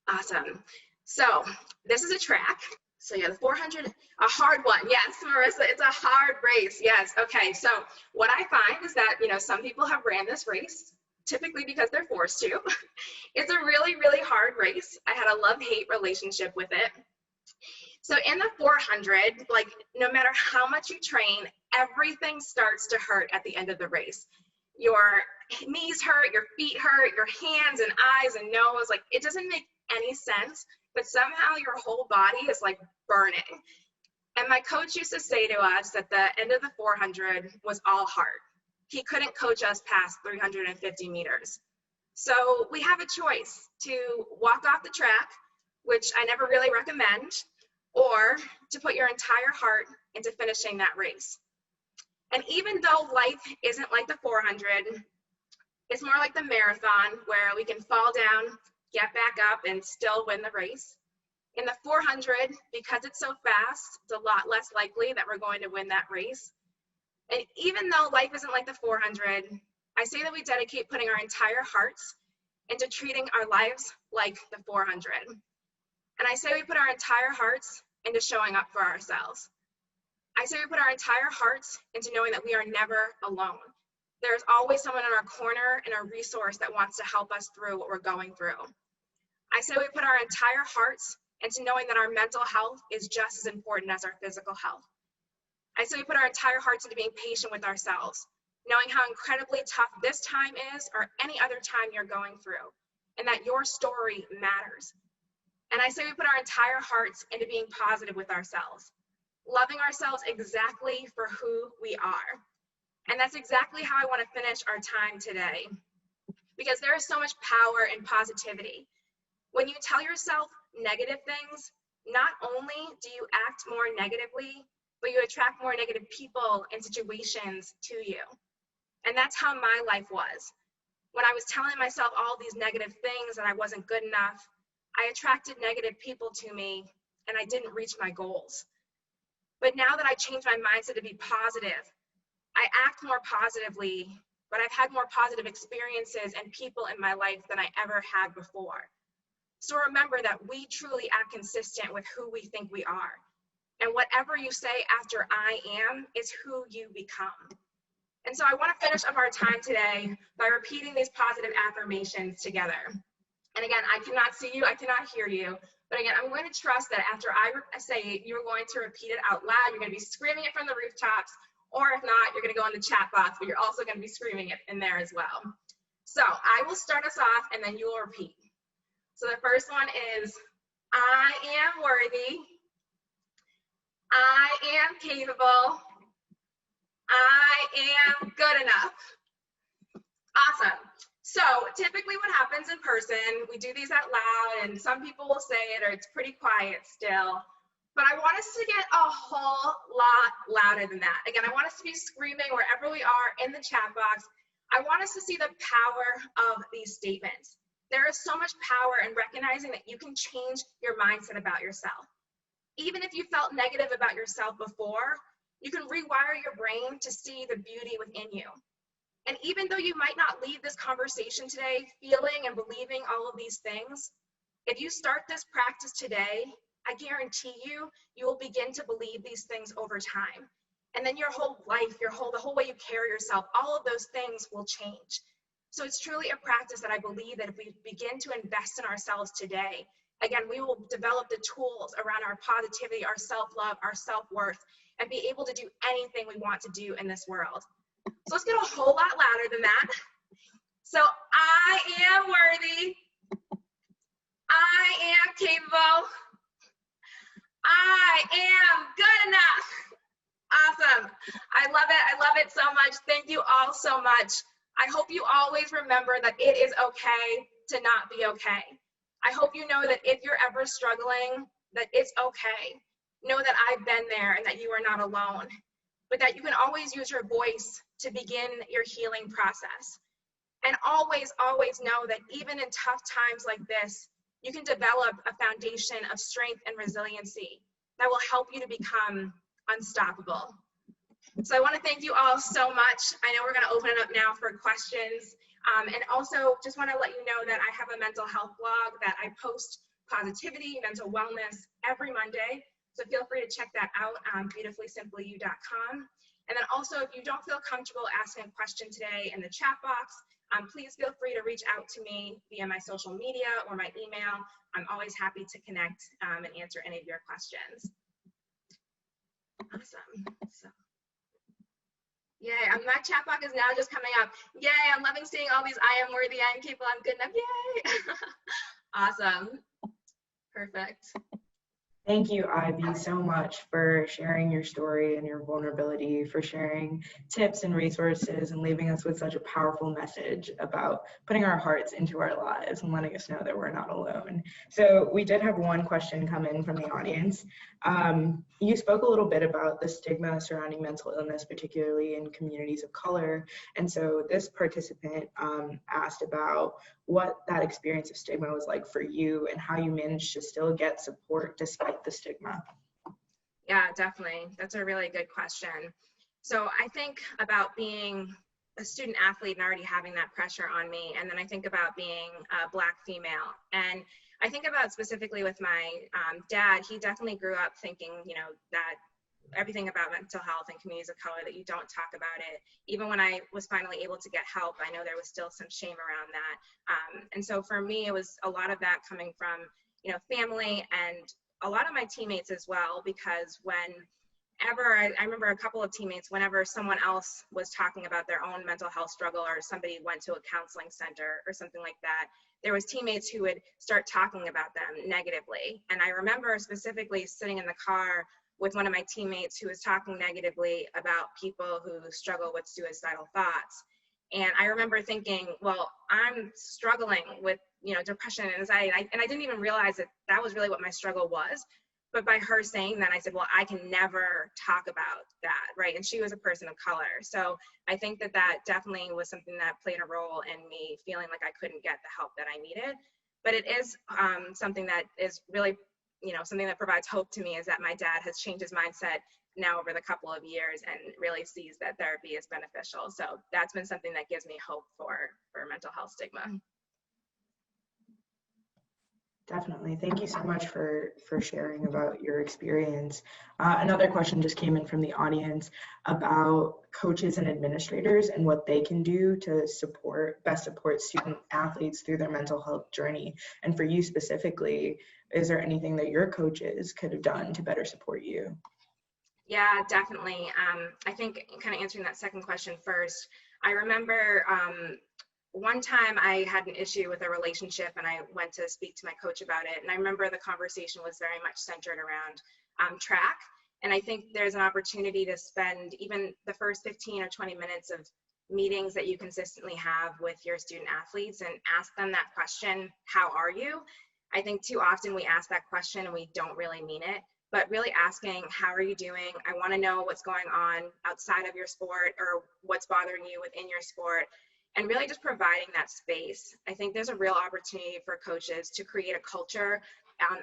Awesome. So this is a track. So yeah, the 400, a hard one. Yes, Marissa, it's a hard race. Yes. Okay. So what I find is that, some people have ran this race, typically because they're forced to. It's a really, really hard race. I had a love-hate relationship with it. So in the 400, like, no matter how much you train, everything starts to hurt at the end of the race. Your knees hurt, your feet hurt, your hands and eyes and nose, like, it doesn't make any sense, but somehow your whole body is like burning. And my coach used to say to us that the end of the 400 was all heart. He couldn't coach us past 350 meters. So we have a choice to walk off the track, which I never really recommend, or to put your entire heart into finishing that race. And even though life isn't like the 400, it's more like the marathon where we can fall down, get back up, and still win the race. In the 400, because it's so fast, it's a lot less likely that we're going to win that race. And even though life isn't like the 400, I say that we dedicate putting our entire hearts into treating our lives like the 400. And I say we put our entire hearts into showing up for ourselves. I say we put our entire hearts into knowing that we are never alone. There's always someone in our corner and a resource that wants to help us through what we're going through. I say we put our entire hearts into knowing that our mental health is just as important as our physical health. I say we put our entire hearts into being patient with ourselves, knowing how incredibly tough this time is or any other time you're going through, and that your story matters. And I say we put our entire hearts into being positive with ourselves, loving ourselves exactly for who we are. And that's exactly how I want to finish our time today, because there is so much power in positivity. When you tell yourself negative things, not only do you act more negatively, but you attract more negative people and situations to you. And that's how my life was. When I was telling myself all these negative things that I wasn't good enough, I attracted negative people to me and I didn't reach my goals. But now that I changed my mindset to be positive, I act more positively, but I've had more positive experiences and people in my life than I ever had before. So remember that we truly act consistent with who we think we are. And whatever you say after I am is who you become. And so I want to finish up our time today by repeating these positive affirmations together. And again, I cannot see you, I cannot hear you. But again, I'm going to trust that after I say it, you're going to repeat it out loud. You're going to be screaming it from the rooftops, or if not, you're going to go in the chat box, but you're also going to be screaming it in there as well. So I will start us off and then you will repeat. So the first one is, I am worthy. I am capable. I am good enough. Awesome. So typically what happens in person, we do these out loud and some people will say it or it's pretty quiet still, but I want us to get a whole lot louder than that. Again, I want us to be screaming wherever we are in the chat box. I want us to see the power of these statements. There is so much power in recognizing that you can change your mindset about yourself. Even if you felt negative about yourself before, you can rewire your brain to see the beauty within you. And even though you might not leave this conversation today feeling and believing all of these things, if you start this practice today, I guarantee you, you will begin to believe these things over time. And then your whole life, the whole way you carry yourself, all of those things will change. So it's truly a practice that I believe that if we begin to invest in ourselves today, again, we will develop the tools around our positivity, our self-love, our self-worth, and be able to do anything we want to do in this world. So let's get a whole lot louder than that. So I am worthy. I am capable. I am good enough. Awesome. I love it so much. Thank you all so much. I hope you always remember that it is okay to not be okay. I hope you know that if you're ever struggling, that it's okay. Know that I've been there and that you are not alone, but that you can always use your voice to begin your healing process. And always, always know that even in tough times like this, you can develop a foundation of strength and resiliency that will help you to become unstoppable. So I want to thank you all so much. I know we're going to open it up now for questions. And also just want to let you know that I have a mental health blog that I post positivity, mental wellness every Monday. So feel free to check that out on beautifullysimpleyou.com. And then also, if you don't feel comfortable asking a question today in the chat box, please feel free to reach out to me via my social media or my email. I'm always happy to connect and answer any of your questions. Awesome. So, yay, my chat box is now just coming up. Yay, I'm loving seeing all these I am worthy, I am capable, I'm good enough. Yay. Awesome. Perfect. Thank you, Ivy, so much for sharing your story and your vulnerability, for sharing tips and resources and leaving us with such a powerful message about putting our hearts into our lives and letting us know that we're not alone. So we did have one question come in from the audience. You spoke a little bit about the stigma surrounding mental illness, particularly in communities of color. And so this participant asked about what that experience of stigma was like for you and how you managed to still get support despite the stigma. Yeah, definitely. That's a really good question. So I think about being a student athlete and already having that pressure on me. And then I think about being a Black female. And I think about specifically with my dad, he definitely grew up thinking, you know, that everything about mental health and communities of color, that you don't talk about it. Even when I was finally able to get help, I know there was still some shame around that. And so for me, it was a lot of that coming from, you know, family and a lot of my teammates as well, because I remember a couple of teammates, whenever someone else was talking about their own mental health struggle, or somebody went to a counseling center or something like that, there was teammates who would start talking about them negatively. And I remember specifically sitting in the car with one of my teammates who was talking negatively about people who struggle with suicidal thoughts. And I remember thinking, well, I'm struggling with, you know, depression and anxiety. And I didn't even realize that that was really what my struggle was. But by her saying that, I said, well, I can never talk about that, right? And she was a person of color. So I think that that definitely was something that played a role in me feeling like I couldn't get the help that I needed. But it is something that is really, you know, something that provides hope to me, is that my dad has changed his mindset now over the couple of years and really sees that therapy is beneficial. So that's been something that gives me hope for mental health stigma. Definitely. Thank you so much for sharing about your experience. Another question just came in from the audience about coaches and administrators and what they can do to best support student athletes through their mental health journey. And for you specifically, is there anything that your coaches could have done to better support you? Yeah, definitely. I think kind of answering that second question first, I remember one time I had an issue with a relationship and I went to speak to my coach about it. And I remember the conversation was very much centered around track. And I think there's an opportunity to spend even the first 15 or 20 minutes of meetings that you consistently have with your student athletes and ask them that question, how are you? I think too often we ask that question and we don't really mean it, but really asking, how are you doing? I want to know what's going on outside of your sport or what's bothering you within your sport. And really just providing that space. I think there's a real opportunity for coaches to create a culture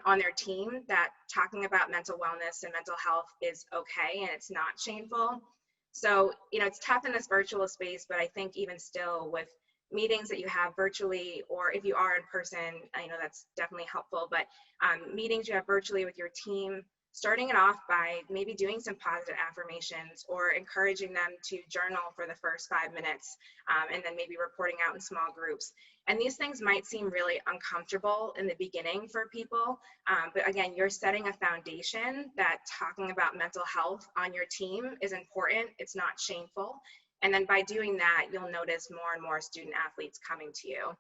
on their team that talking about mental wellness and mental health is okay and it's not shameful. So, you know, it's tough in this virtual space, but I think even still with meetings that you have virtually, or if you are in person, I know that's definitely helpful, but meetings you have virtually with your team, starting it off by maybe doing some positive affirmations or encouraging them to journal for the first 5 minutes, and then maybe reporting out in small groups. And these things might seem really uncomfortable in the beginning for people, but again, you're setting a foundation that talking about mental health on your team is important. It's not shameful. And then by doing that, you'll notice more and more student athletes coming to you.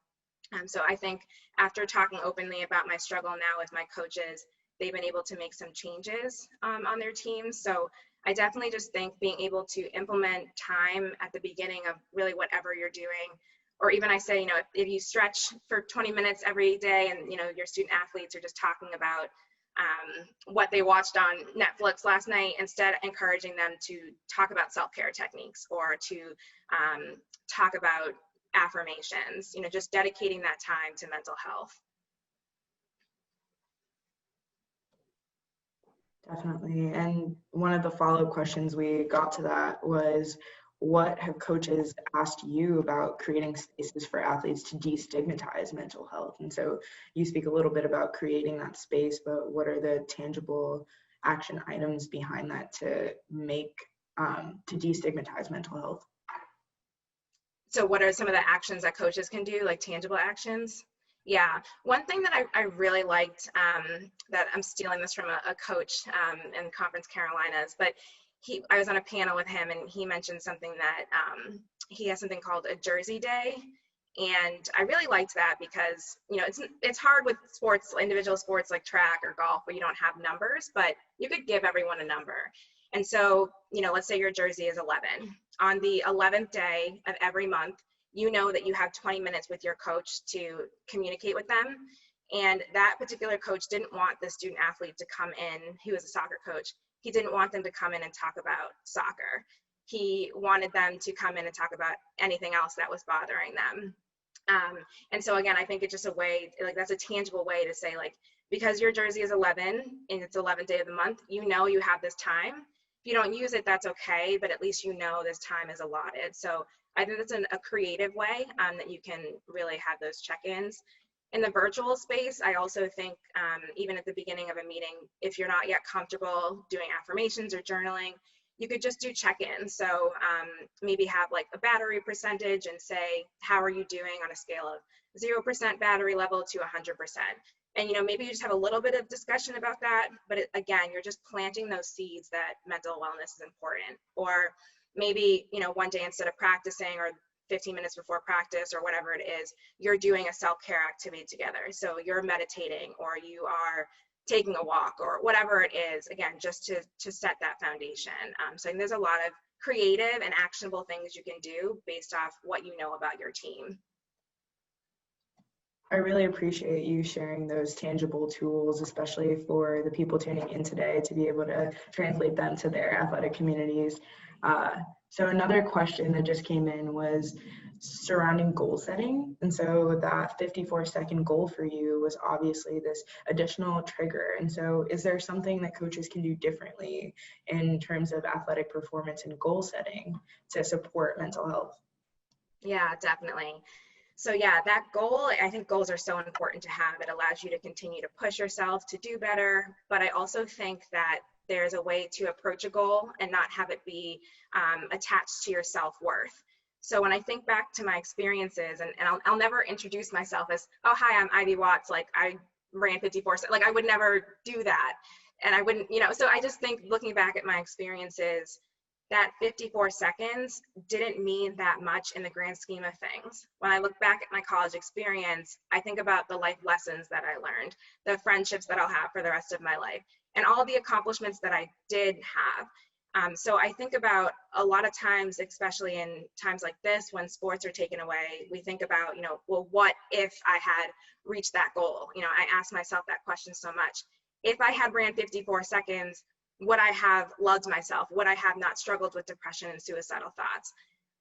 So I think after talking openly about my struggle now with my coaches, they've been able to make some changes on their teams. So I definitely just think being able to implement time at the beginning of really whatever you're doing, or even I say, you know, if you stretch for 20 minutes every day and, you know, your student athletes are just talking about what they watched on Netflix last night, instead encouraging them to talk about self-care techniques or to talk about affirmations, you know, just dedicating that time to mental health. Definitely. And one of the follow-up questions we got to that was, what have coaches asked you about creating spaces for athletes to destigmatize mental health? And so you speak a little bit about creating that space, but what are the tangible action items behind that to make, to destigmatize mental health? So what are some of the actions that coaches can do, like tangible actions? Yeah, one thing that I really liked, that I'm stealing this from a coach in Conference Carolinas, but I was on a panel with him and he mentioned something that he has something called a Jersey Day. And I really liked that because, you know, it's hard with sports, individual sports like track or golf where you don't have numbers, but you could give everyone a number. And so, you know, let's say your jersey is 11. On the 11th day of every month, you know that you have 20 minutes with your coach to communicate with them. And that particular coach didn't want the student athlete to come in, he was a soccer coach. He didn't want them to come in and talk about soccer. He wanted them to come in and talk about anything else that was bothering them. And so again, I think it's just a way, like that's a tangible way to say, like, because your jersey is 11 and it's 11th day of the month, you know you have this time. If you don't use it, that's okay, but at least you know this time is allotted. So I think that's a creative way that you can really have those check-ins. In the virtual space, I also think even at the beginning of a meeting, if you're not yet comfortable doing affirmations or journaling, you could just do check-ins. So maybe have like a battery percentage and say, how are you doing on a scale of 0% battery level to 100%? And, maybe you just have a little bit of discussion about that, but again, you're just planting those seeds that mental wellness is important. Or maybe, one day instead of practicing or 15 minutes before practice or whatever it is, you're doing a self-care activity together. So you're meditating or you are taking a walk or whatever it is, again, just to set that foundation. So there's a lot of creative and actionable things you can do based off what you know about your team. I really appreciate you sharing those tangible tools, especially for the people tuning in today, to be able to translate them to their athletic communities. So another question that just came in was surrounding goal setting. And so that 54-second goal for you was obviously this additional trigger. And so is there something that coaches can do differently in terms of athletic performance and goal setting to support mental health? Yeah, definitely. So yeah, that goal, I think goals are so important to have. It allows you to continue to push yourself to do better. But I also think that there's a way to approach a goal and not have it be attached to your self-worth. So when I think back to my experiences, and I'll never introduce myself as, oh, hi, I'm Ivy Watts, like I ran 54, like I would never do that. And I wouldn't, so I just think looking back at my experiences, that 54 seconds didn't mean that much in the grand scheme of things. When I look back at my college experience, I think about the life lessons that I learned, the friendships that I'll have for the rest of my life, and all the accomplishments that I did have. So I think about a lot of times, especially in times like this, when sports are taken away, we think about, well, what if I had reached that goal? I ask myself that question so much. If I had ran 54 seconds, would I have loved myself? Would I have not struggled with depression and suicidal thoughts?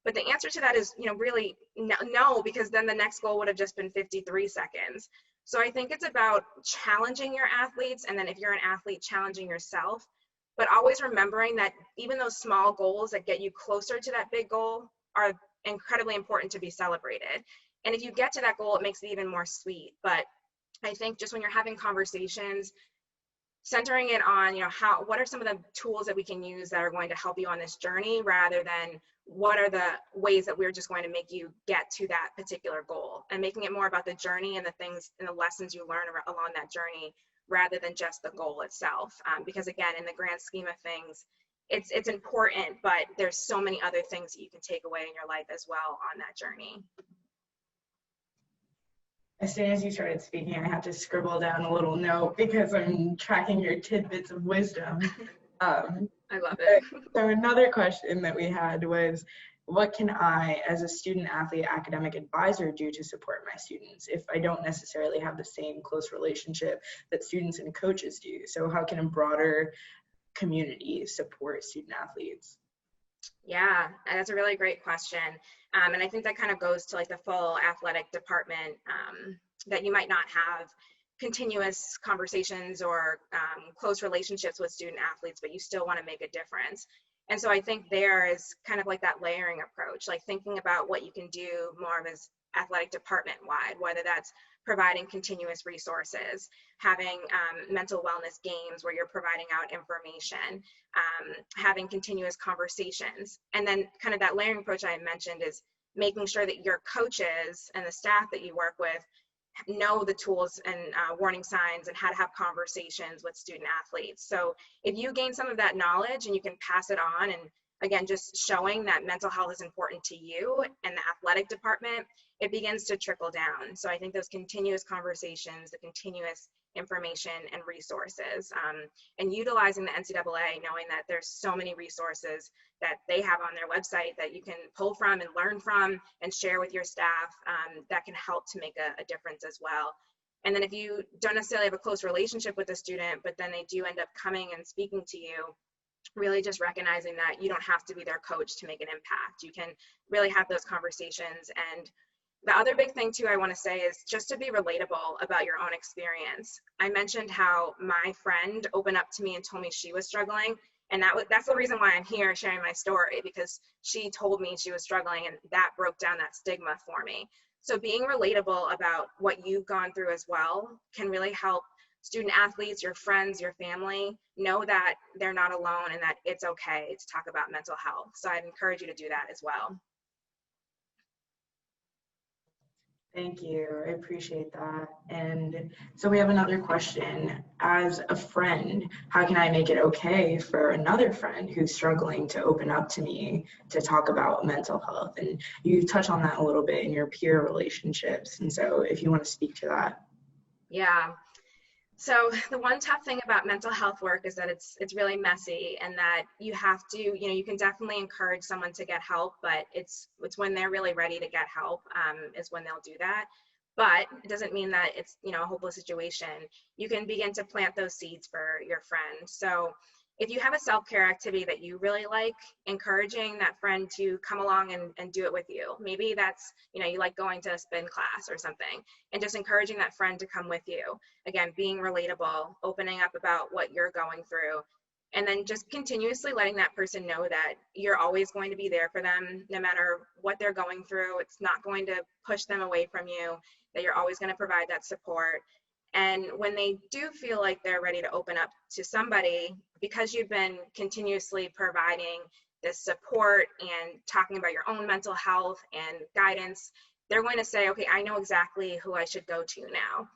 But the answer to that is, really no, because then the next goal would have just been 53 seconds. So I think it's about challenging your athletes, and then if you're an athlete, challenging yourself, but always remembering that even those small goals that get you closer to that big goal are incredibly important to be celebrated. And if you get to that goal, it makes it even more sweet. But I think just when you're having conversations, centering it on, what are some of the tools that we can use that are going to help you on this journey, rather than what are the ways that we're just going to make you get to that particular goal, and making it more about the journey and the things and the lessons you learn along that journey, rather than just the goal itself. Because again, in the grand scheme of things, it's important, but there's so many other things that you can take away in your life as well on that journey. As soon as you started speaking, I had to scribble down a little note because I'm tracking your tidbits of wisdom. I love it. So another question that we had was, what can I, as a student athlete academic advisor, do to support my students if I don't necessarily have the same close relationship that students and coaches do? So how can a broader community support student athletes? Yeah, that's a really great question. And I think that kind of goes to like the full athletic department, that you might not have continuous conversations or close relationships with student athletes, but you still want to make a difference. And so I think there is kind of like that layering approach, like thinking about what you can do more of as athletic department wide, whether that's providing continuous resources, having mental wellness games where you're providing out information, having continuous conversations. And then kind of that layering approach I mentioned is making sure that your coaches and the staff that you work with know the tools and warning signs and how to have conversations with student athletes. So if you gain some of that knowledge and you can pass it on, and again, just showing that mental health is important to you and the athletic department, it begins to trickle down. So I think those continuous conversations, the continuous information and resources, and utilizing the NCAA, knowing that there's so many resources that they have on their website that you can pull from and learn from and share with your staff, that can help to make a difference as well. And then if you don't necessarily have a close relationship with a student, but then they do end up coming and speaking to you, really just recognizing that you don't have to be their coach to make an impact. You can really have those conversations. And the other big thing too I want to say is just to be relatable about your own experience. I mentioned how my friend opened up to me and told me she was struggling, and that's the reason why I'm here sharing my story, because she told me she was struggling, and that broke down that stigma for me. So being relatable about what you've gone through as well can really help student athletes, your friends, your family know that they're not alone and that it's okay to talk about mental health. So I'd encourage you to do that as well. Thank you. I appreciate that. And so we have another question. As a friend, how can I make it okay for another friend who's struggling to open up to me to talk about mental health? And you touch on that a little bit in your peer relationships. And so if you want to speak to that. Yeah. So the one tough thing about mental health work is that it's really messy, and that you have to, you can definitely encourage someone to get help, but it's when they're really ready to get help is when they'll do that. But it doesn't mean that it's, a hopeless situation. You can begin to plant those seeds for your friend. So if you have a self-care activity that you really like, encouraging that friend to come along and do it with you. Maybe that's, you like going to a spin class or something, and just encouraging that friend to come with you. Again, being relatable, opening up about what you're going through, and then just continuously letting that person know that you're always going to be there for them, no matter what they're going through. It's not going to push them away from you, that you're always going to provide that support. And when they do feel like they're ready to open up to somebody, because you've been continuously providing this support and talking about your own mental health and guidance, they're going to say, okay, I know exactly who I should go to now.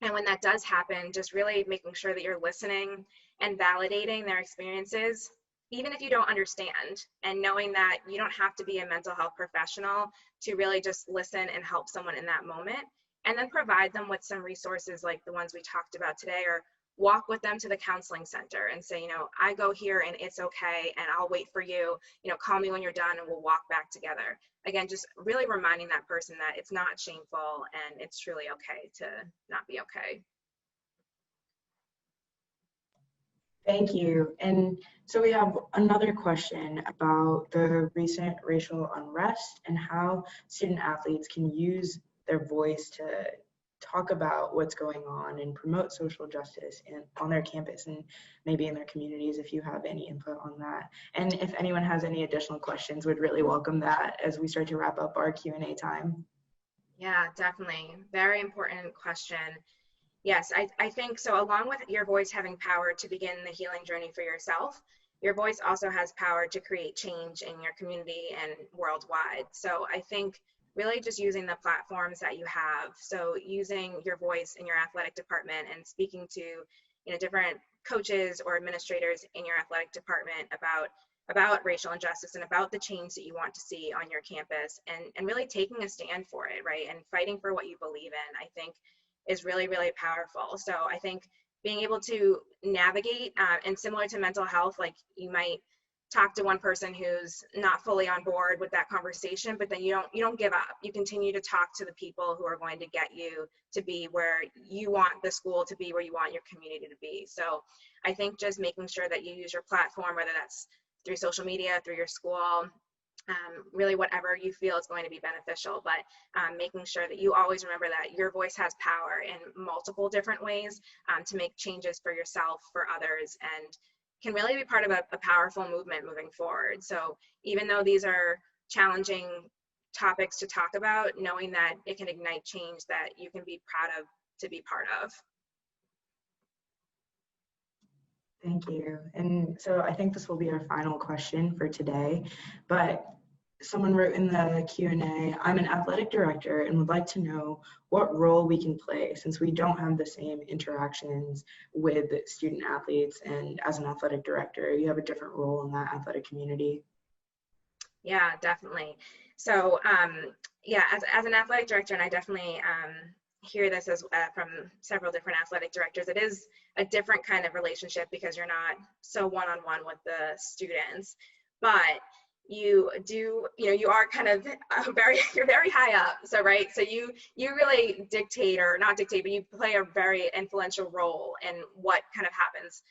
And when that does happen, just really making sure that you're listening and validating their experiences, even if you don't understand, and knowing that you don't have to be a mental health professional to really just listen and help someone in that moment. And then provide them with some resources like the ones we talked about today, or walk with them to the counseling center and say, I go here and it's okay, and I'll wait for you, call me when you're done and we'll walk back together. Again, just really reminding that person that it's not shameful and it's truly okay to not be okay. Thank you. And so we have another question about the recent racial unrest and how student athletes can use their voice to talk about what's going on and promote social justice on their campus and maybe in their communities, if you have any input on that. And if anyone has any additional questions, we'd really welcome that as we start to wrap up our Q&A time. Yeah, definitely. Very important question. Yes, I think so. Along with your voice having power to begin the healing journey for yourself, your voice also has power to create change in your community and worldwide. So I think really just using the platforms that you have. So using your voice in your athletic department and speaking to, different coaches or administrators in your athletic department about racial injustice and about the change that you want to see on your campus, and really taking a stand for it, right? And fighting for what you believe in, I think is really, really powerful. So I think being able to navigate, and similar to mental health, like you might talk to one person who's not fully on board with that conversation, but then you don't give up. You continue to talk to the people who are going to get you to be where you want the school to be, where you want your community to be. So I think just making sure that you use your platform, whether that's through social media, through your school, really whatever you feel is going to be beneficial, but making sure that you always remember that your voice has power in multiple different ways to make changes for yourself, for others, and can really be part of a powerful movement moving forward. So even though these are challenging topics to talk about, knowing that it can ignite change that you can be proud of to be part of. Thank you. And so I think this will be our final question for today, but someone wrote in the Q&A, I'm an athletic director and would like to know what role we can play since we don't have the same interactions with student athletes, and as an athletic director, you have a different role in that athletic community. Yeah, definitely. So yeah, as an athletic director, and I definitely hear this as from several different athletic directors, it is a different kind of relationship because you're not so one-on-one with the students, but you do, you are kind of you're very high up. So, right. So you really dictate, or not dictate, but you play a very influential role in what kind of happens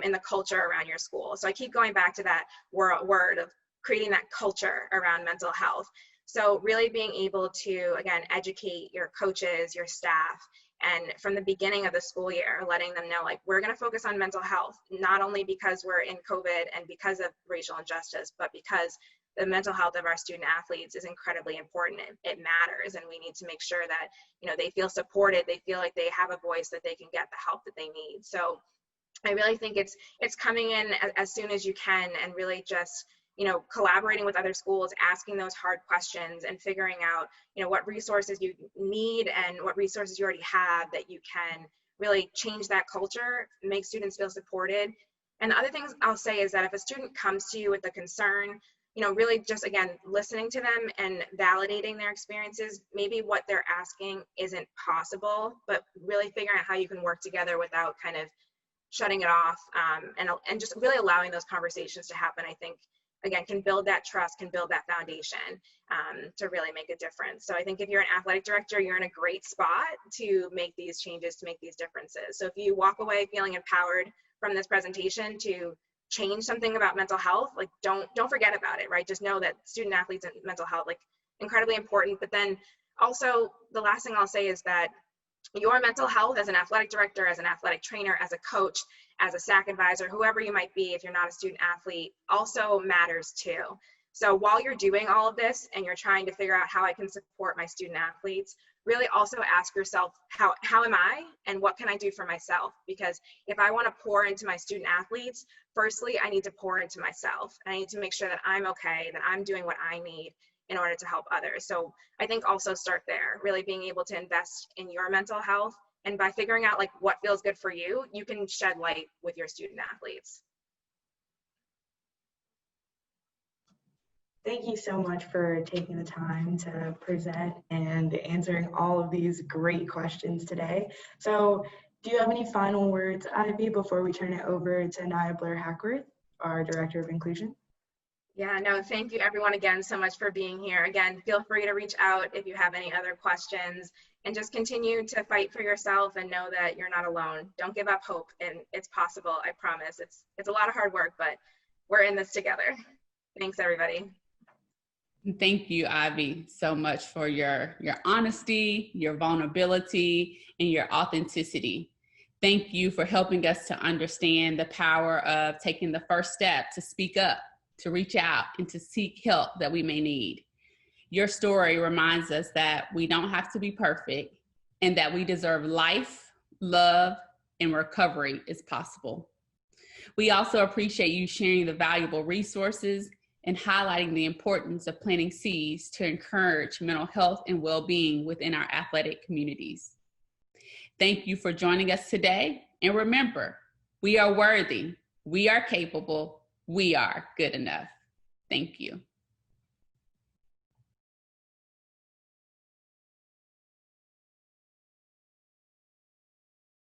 in the culture around your school. So I keep going back to that word of creating that culture around mental health. So really being able to, again, educate your coaches, your staff, and from the beginning of the school year, letting them know, like, we're going to focus on mental health, not only because we're in COVID and because of racial injustice, but because the mental health of our student athletes is incredibly important. It matters, and we need to make sure that, you know, they feel supported, they feel like they have a voice, that they can get the help that they need. So I really think it's coming in as soon as you can, and really just, you know, collaborating with other schools, asking those hard questions, and figuring out, you know, what resources you need and what resources you already have that you can really change that culture, make students feel supported. And the other things I'll say is that if a student comes to you with a concern, you know, really just, again, listening to them and validating their experiences. Maybe what they're asking isn't possible, but really figuring out how you can work together without kind of shutting it off, and just really allowing those conversations to happen, I think, again, can build that trust, can build that foundation to really make a difference. So I think if you're an athletic director, you're in a great spot to make these changes, to make these differences. So if you walk away feeling empowered from this presentation to change something about mental health, like don't forget about it, right? Just know that student athletes and mental health, like, incredibly important. But then also the last thing I'll say is that your mental health as an athletic director, as an athletic trainer, as a coach, as a SAC advisor, whoever you might be, if you're not a student athlete, also matters too. So while you're doing all of this and you're trying to figure out how I can support my student athletes, really also ask yourself, how am I, and what can I do for myself? Because if I want to pour into my student athletes, firstly, I need to pour into myself. I need to make sure that I'm okay, that I'm doing what I need in order to help others. So I think also start there, really being able to invest in your mental health. And by figuring out like what feels good for you, you can shed light with your student athletes. Thank you so much for taking the time to present and answering all of these great questions today. So do you have any final words, Ivy, before we turn it over to Naya Blair-Hackworth, our Director of Inclusion? Yeah, no, thank you everyone again so much for being here. Again, feel free to reach out if you have any other questions, and just continue to fight for yourself and know that you're not alone. Don't give up hope, and it's possible, I promise. It's a lot of hard work, but we're in this together. Thanks, everybody. Thank you, Ivy, so much for your honesty, your vulnerability, and your authenticity. Thank you for helping us to understand the power of taking the first step to speak up, to reach out, and to seek help that we may need. Your story reminds us that we don't have to be perfect, and that we deserve life, love, and recovery is possible. We also appreciate you sharing the valuable resources and highlighting the importance of planting seeds to encourage mental health and well-being within our athletic communities. Thank you for joining us today. And remember, we are worthy, we are capable, we are good enough. Thank you.